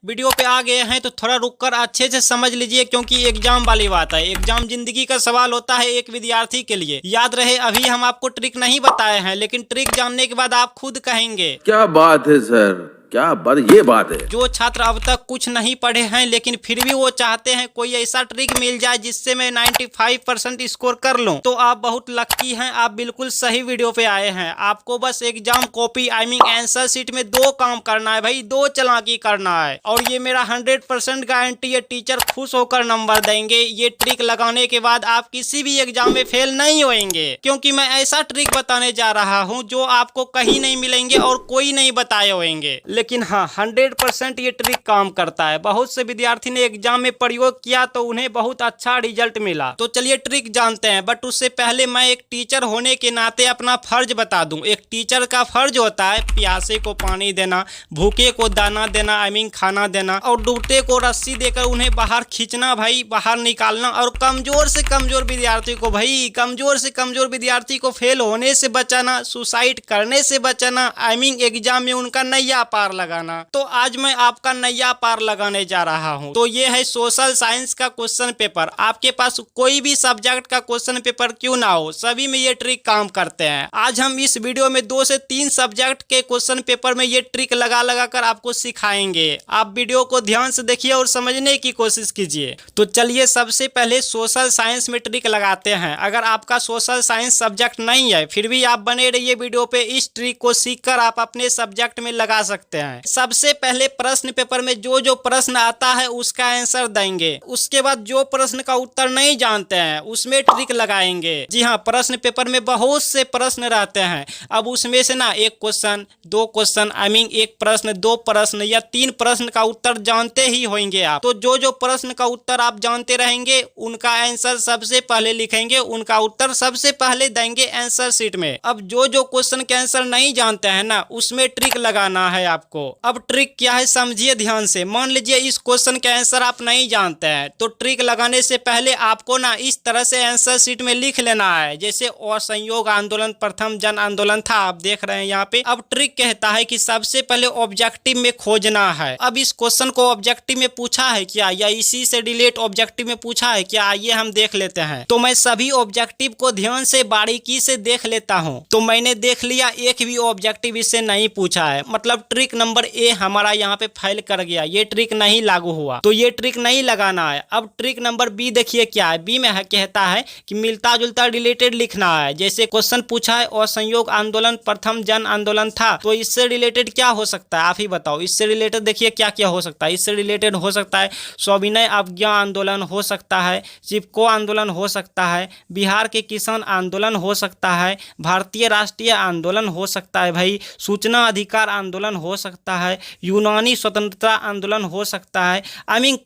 Video पे आ गए हैं तो थोड़ा रुककर अच्छे से समझ लीजिए, क्योंकि एग्जाम वाली बात है। एग्जाम जिंदगी का सवाल होता है एक विद्यार्थी के लिए। याद रहे, अभी हम आपको ट्रिक नहीं बताए हैं, लेकिन ट्रिक जानने के बाद आप खुद कहेंगे क्या बात है सर, क्या बात, ये बात है। जो छात्र अब तक कुछ नहीं पढ़े हैं लेकिन फिर भी वो चाहते हैं कोई ऐसा ट्रिक मिल जाए जिससे मैं 95% स्कोर कर लूं, तो आप बहुत लकी हैं। आप बिल्कुल सही वीडियो पे आए हैं। आपको बस एग्जाम कॉपी आंसर शीट में 2 काम करना है भाई, 2 चालाकी करना है। और ये मेरा 100% गारंटी है, टीचर खुश होकर नंबर देंगे। ये ट्रिक लगाने के बाद आप किसी भी एग्जाम में फेल नहीं होंगे, क्योंकि मैं ऐसा ट्रिक बताने जा रहा हूँ जो आपको कहीं नहीं मिलेंगे और कोई नहीं बताए होंगे। लेकिन हाँ, 100% ये ट्रिक काम करता है। बहुत से विद्यार्थी ने एग्जाम में प्रयोग किया तो उन्हें बहुत अच्छा रिजल्ट मिला। तो चलिए ट्रिक जानते हैं, बट उससे पहले मैं एक टीचर होने के नाते अपना फर्ज बता दूं। एक टीचर का फर्ज होता है प्यासे को पानी देना, भूखे को दाना देना, खाना देना, और डूबते को रस्सी देकर उन्हें बाहर खींचना भाई, बाहर निकालना। और कमजोर से कमजोर विद्यार्थी को भाई, कमजोर से कमजोर विद्यार्थी को फेल होने से बचाना, सुसाइड करने से बचाना, एग्जाम में उनका नैया पार लगाना। तो आज मैं आपका नैया पार लगाने जा रहा हूं। तो ये है सोशल साइंस का क्वेश्चन पेपर। आपके पास कोई भी सब्जेक्ट का क्वेश्चन पेपर क्यों ना हो, सभी में ये ट्रिक काम करते हैं। आज हम इस वीडियो में 2 से 3 सब्जेक्ट के क्वेश्चन पेपर में ये ट्रिक लगा लगा कर आपको सिखाएंगे। आप वीडियो को ध्यान से देखिए और समझने की कोशिश कीजिए। तो चलिए सबसे पहले सोशल साइंस में ट्रिक लगाते हैं। अगर आपका सोशल साइंस सब्जेक्ट नहीं है फिर भी आप बने रहिए वीडियो पे। इस ट्रिक को सीखकर आप अपने सब्जेक्ट में लगा सकते हैं। सबसे पहले प्रश्न पेपर में जो जो प्रश्न आता है उसका आंसर देंगे। उसके बाद जो प्रश्न का उत्तर नहीं जानते हैं उसमें ट्रिक लगाएंगे। जी हाँ, प्रश्न पेपर में बहुत से प्रश्न रहते हैं। अब उसमें से ना 1 क्वेश्चन, 2 क्वेश्चन, 1 प्रश्न, 2 प्रश्न या 3 प्रश्न का उत्तर जानते ही होंगे आप। तो जो जो प्रश्न का उत्तर आप जानते रहेंगे उनका आंसर सबसे पहले लिखेंगे, उनका उत्तर सबसे पहले देंगे आंसर शीट में। अब जो जो क्वेश्चन के आंसर नहीं जानते हैं ना उसमें ट्रिक लगाना है आपको। अब ट्रिक क्या है समझिए ध्यान से। मान लीजिए इस क्वेश्चन के आंसर आप नहीं जानते हैं, तो ट्रिक लगाने से पहले आपको ना इस तरह से आंसर शीट में लिख लेना है, जैसे असहयोग आंदोलन प्रथम जन आंदोलन था, आप देख रहे हैं यहाँ पे। अब ट्रिक कहता है कि सबसे पहले ऑब्जेक्टिव में खोजना है। अब इस क्वेश्चन को ऑब्जेक्टिव में पूछा है क्या, या इसी से रिलेट ऑब्जेक्टिव में पूछा है क्या, आइए हम देख लेते हैं। तो मैं सभी ऑब्जेक्टिव को ध्यान से बारीकी से देख लेता हूँ। तो मैंने देख लिया, एक भी ऑब्जेक्टिव इससे नहीं पूछा है, मतलब ट्रिक नंबर ए हमारा यहाँ पे फेल कर गया, ये ट्रिक नहीं लागू हुआ, तो ये ट्रिक नहीं लगाना है। अब ट्रिक नंबर बी देखिए क्या है। बी में कहता है कि मिलता जुलता रिलेटेड लिखना है। जैसे क्वेश्चन पूछा है असहयोग आंदोलन प्रथम जन आंदोलन था, तो इससे रिलेटेड क्या हो सकता है आप ही बताओ। इससे रिलेटेड देखिए क्या क्या हो सकता है। इससे रिलेटेड हो सकता है सविनय अवज्ञा आंदोलन हो सकता है, चिपको आंदोलन हो सकता है, बिहार के किसान आंदोलन हो सकता है, भारतीय राष्ट्रीय आंदोलन हो सकता है भाई, सूचना अधिकार आंदोलन हो सकता है, यूनानी स्वतंत्रता आंदोलन हो सकता है।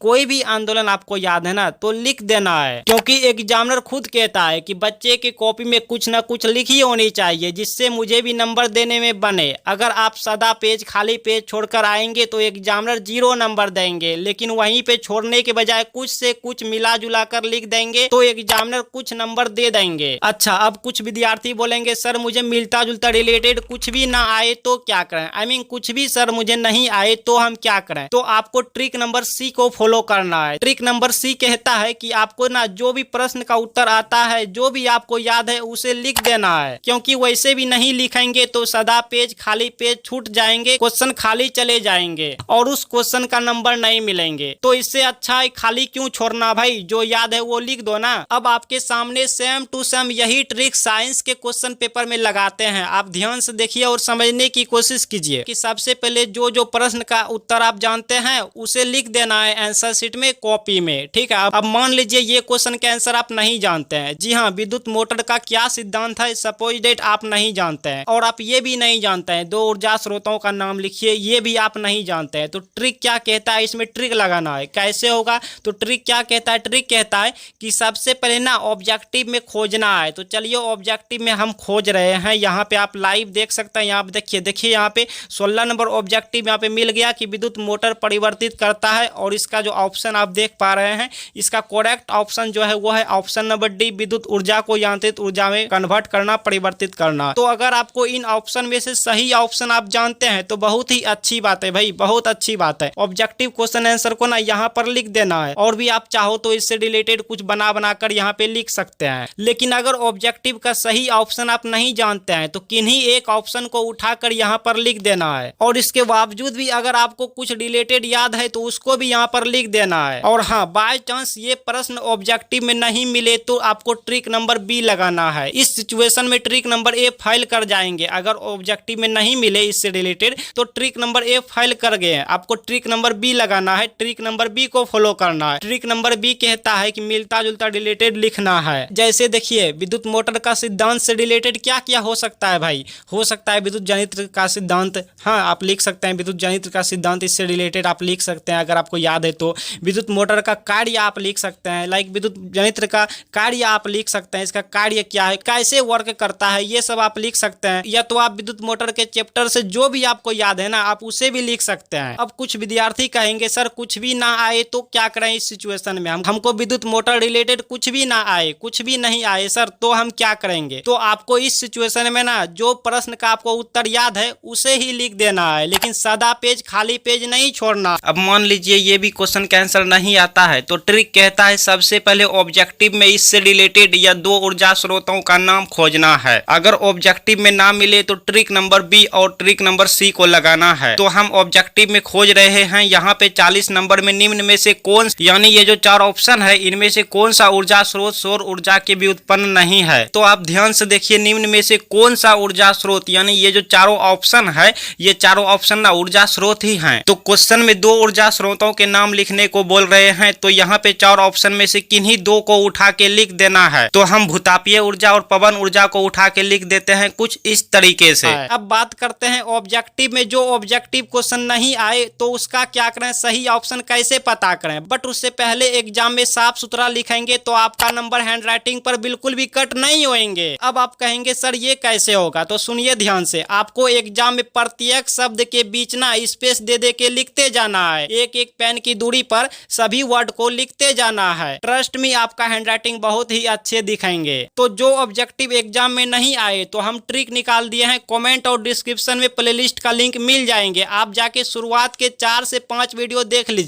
कोई भी आंदोलन आपको याद है ना तो लिख देना है, क्योंकि एग्जामिनर खुद कहता है कि बच्चे की कॉपी में कुछ ना कुछ लिखी होनी चाहिए जिससे मुझे भी नंबर देने में बने। अगर आप सादा पेज, खाली पेज छोड़कर आएंगे तो एग्जामिनर 0 नंबर देंगे, लेकिन वहीं पे छोड़ने के बजाय कुछ से कुछ मिला जुला कर लिख देंगे तो एग्जामिनर कुछ नंबर दे देंगे। अच्छा, अब कुछ विद्यार्थी बोलेंगे सर मुझे मिलता जुलता रिलेटेड कुछ भी ना आए तो क्या करें, कुछ भी सर मुझे नहीं आए तो हम क्या करें। तो आपको ट्रिक नंबर सी को फॉलो करना है। ट्रिक नंबर सी कहता है कि आपको ना जो भी प्रश्न का उत्तर आता है, जो भी आपको याद है उसे लिख देना है, क्योंकि वैसे भी नहीं लिखेंगे तो सदा पेज, खाली पेज छूट जाएंगे, क्वेश्चन खाली चले जाएंगे और उस क्वेश्चन का नंबर नहीं मिलेंगे। तो इससे अच्छा है खाली क्यों छोड़ना भाई, जो याद है वो लिख दो ना। अब आपके सामने सेम टू सेम यही ट्रिक साइंस के क्वेश्चन पेपर में लगाते हैं। आप ध्यान से देखिए और समझने की कोशिश कीजिए कि सबसे पहले जो जो प्रश्न का उत्तर आप जानते हैं उसे लिख देना है आंसर शीट में, कॉपी में, ठीक है। अब मान लीजिए ये क्वेश्चन के आंसर आप नहीं जानते हैं। जी हाँ, विद्युत मोटर का क्या सिद्धांत है, सपोज डेट आप नहीं जानते हैं, और आप ये भी नहीं जानते हैं 2 ऊर्जा स्रोतों का नाम लिखिए, ये भी आप नहीं जानते हैं। तो ट्रिक क्या कहता है, इसमें ट्रिक लगाना है। कैसे होगा, तो ट्रिक क्या कहता है, ट्रिक कहता है कि सबसे पहले ना ऑब्जेक्टिव में खोजना है। तो चलिए ऑब्जेक्टिव में हम खोज रहे हैं। यहाँ पे आप लाइव देख सकते हैं, यहाँ पे देखिए यहाँ पे 16 नंबर ऑब्जेक्टिव यहाँ पे मिल गया कि विद्युत मोटर परिवर्तित करता है, और इसका जो ऑप्शन आप देख पा रहे हैं, इसका करेक्ट ऑप्शन जो है वो है ऑप्शन नंबर डी, विद्युत ऊर्जा को यांत्रिक ऊर्जा में कन्वर्ट करना, परिवर्तित करना। तो अगर आपको इन ऑप्शन में से सही ऑप्शन आप जानते हैं तो बहुत ही अच्छी बात है भाई, बहुत अच्छी बात है। ऑब्जेक्टिव क्वेश्चन आंसर को ना यहाँ पर लिख देना है, और भी आप चाहो तो इससे रिलेटेड कुछ बना बनाकर यहाँ पे लिख सकते हैं। लेकिन अगर ऑब्जेक्टिव का सही ऑप्शन आप नहीं जानते हैं तो किन्हीं एक ऑप्शन को उठाकर यहाँ पर लिख देना है, और इसके बावजूद भी अगर आपको कुछ रिलेटेड याद है तो उसको भी यहाँ पर लिख देना है। और हाँ, बाय चांस ये प्रश्न ऑब्जेक्टिव में नहीं मिले तो आपको ट्रिक नंबर बी लगाना है। इस सिचुएशन में ट्रिक नंबर ए फाइल कर जाएंगे। अगर ऑब्जेक्टिव में नहीं मिले इससे रिलेटेड तो ट्रिक नंबर ए फाइल कर गए, आपको ट्रिक नंबर बी लगाना है, ट्रिक नंबर बी को फॉलो करना है। ट्रिक नंबर बी कहता है कि मिलता जुलता रिलेटेड लिखना है। जैसे देखिए, विद्युत मोटर का सिद्धांत से रिलेटेड क्या क्या हो सकता है भाई? हो सकता है विद्युत जनित्र का सिद्धांत, हाँ आप लिख सकते हैं विद्युत जनित्र का सिद्धांत, इससे रिलेटेड आप लिख सकते हैं अगर आपको याद है तो। विद्युत मोटर का कार्य आप लिख सकते हैं, लाइक विद्युत जनित्र का कार्य आप लिख सकते हैं, इसका कार्य क्या है, कैसे वर्क करता है, ये सब आप लिख सकते हैं। या तो आप विद्युत मोटर के चैप्टर से जो भी आपको याद है ना, आप उसे भी लिख सकते हैं। अब कुछ विद्यार्थी कहेंगे सर कुछ भी ना आए तो क्या करें इस सिचुएशन में, हमको विद्युत मोटर रिलेटेड कुछ भी ना आए, कुछ भी नहीं आए सर, तो हम क्या करेंगे? तो आपको इस सिचुएशन में ना जो प्रश्न का आपको उत्तर याद है उसे ही लिख देना है, लेकिन सादा पेज, खाली पेज नहीं छोड़ना। अब मान लीजिए ये भी क्वेश्चन का आंसर नहीं आता है तो ट्रिक कहता है सबसे पहले ऑब्जेक्टिव में इससे रिलेटेड या दो ऊर्जा स्रोतों का नाम खोजना है। अगर ऑब्जेक्टिव में ना मिले तो ट्रिक नंबर बी और ट्रिक नंबर सी को लगाना है। तो हम ऑब्जेक्टिव में खोज रहे हैं, यहाँ पे 40 नंबर में निम्न में से कौन, यानी ये जो चार ऑप्शन है इनमें से कौन सा ऊर्जा स्रोत सौर ऊर्जा के भी उत्पन्न नहीं है। तो आप ध्यान से देखिए, निम्न में से कौन सा ऊर्जा स्रोत, यानी ये जो चारों ऑप्शन है ये चारों ऑप्शन ना ऊर्जा स्रोत ही हैं। तो क्वेश्चन में दो ऊर्जा स्रोतों के नाम लिखने को बोल रहे हैं, तो यहाँ पे चार ऑप्शन में से किन्हीं दो को उठा के लिख देना है। तो हम भूतापीय ऊर्जा और पवन ऊर्जा को उठा के लिख देते हैं कुछ इस तरीके से। अब बात करते हैं ऑब्जेक्टिव में, जो ऑब्जेक्टिव क्वेश्चन नहीं आए तो उसका क्या करें, सही ऑप्शन कैसे पता करें। बट उससे पहले एग्जाम में साफ सुथरा लिखेंगे तो आपका नंबर हैंडराइटिंग पर बिल्कुल भी कट नहीं होंगे। अब आप कहेंगे सर ये कैसे होगा, तो सुनिए ध्यान से। आपको एग्जाम में प्रत्येक शब्द के बीच ना स्पेस दे दे के लिखते जाना है, एक एक पेन की दूरी पर सभी वर्ड को लिखते जाना है। ट्रस्ट में आपका हैंडराइटिंग बहुत ही अच्छे दिखेंगे। तो जो ऑब्जेक्टिव एग्जाम में नहीं आए तो हम ट्रिक निकाल दिए हैं, कमेंट और डिस्क्रिप्शन में प्लेलिस्ट का लिंक मिल जाएंगे, आप जाके शुरुआत के 4 से 5 वीडियो देख लीजिए।